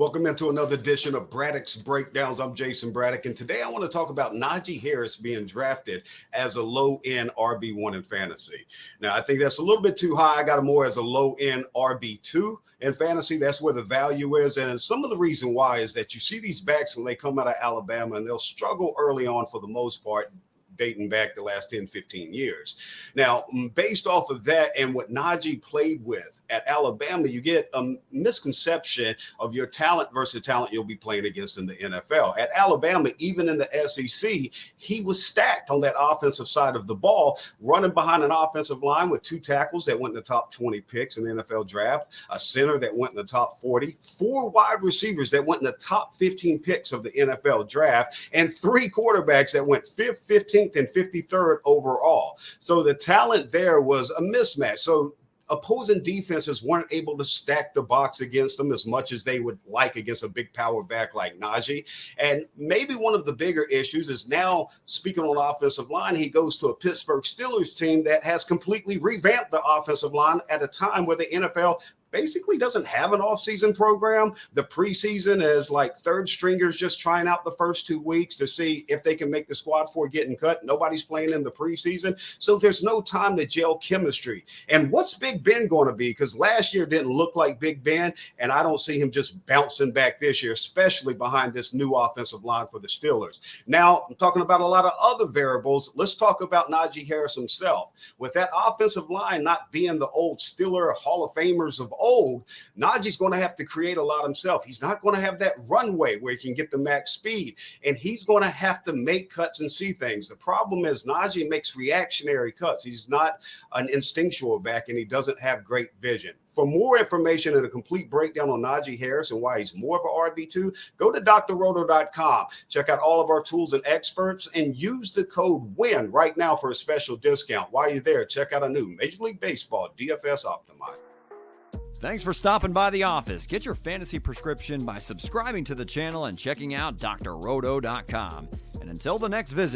Welcome into another edition of Braddock's Breakdowns. I'm Jayson Braddock, and today I want to talk about Najee Harris being drafted as a low-end RB1 in fantasy. Now, I think that's a little bit too high. I got him more as a low-end RB2 in fantasy. That's where the value is, and some of the reason why is that you see these backs when they come out of Alabama, and they'll struggle early on for the most part, dating back the last 10, 15 years. Now, based off of that and what Najee played with at Alabama, you get a misconception of your talent versus talent you'll be playing against in the NFL. At Alabama, even in the SEC, he was stacked on that offensive side of the ball, running behind an offensive line with 2 tackles that went in the top 20 picks in the NFL draft, a center that went in the top 40, 4 wide receivers that went in the top 15 picks of the NFL draft, and 3 quarterbacks that went 5th, 15th, and 53rd overall. So the talent there was a mismatch. So opposing defenses weren't able to stack the box against them as much as they would like against a big power back like Najee. And maybe one of the bigger issues is now, speaking on offensive line, he goes to a Pittsburgh Steelers team that has completely revamped the offensive line at a time where the NFL basically doesn't have an off-season program. The preseason is like third stringers just trying out the first 2 weeks to see if they can make the squad before getting cut. Nobody's playing in the preseason. So there's no time to gel chemistry. And what's Big Ben going to be? Because last year didn't look like Big Ben, and I don't see him just bouncing back this year, especially behind this new offensive line for the Steelers. Now, I'm talking about a lot of other variables. Let's talk about Najee Harris himself. With that offensive line not being the old Steeler Hall of Famers of old, Najee's going to have to create a lot himself. He's not going to have that runway where he can get the max speed, and he's going to have to make cuts and see things. The problem is Najee makes reactionary cuts. He's not an instinctual back, and he doesn't have great vision. For more information and a complete breakdown on Najee Harris and why he's more of an RB2, go to drroto.com. Check out all of our tools and experts and use the code WIN right now for a special discount. While you're there, check out a new Major League Baseball DFS Optimizer. Thanks for stopping by the office. Get your fantasy prescription by subscribing to the channel and checking out drroto.com. And until the next visit,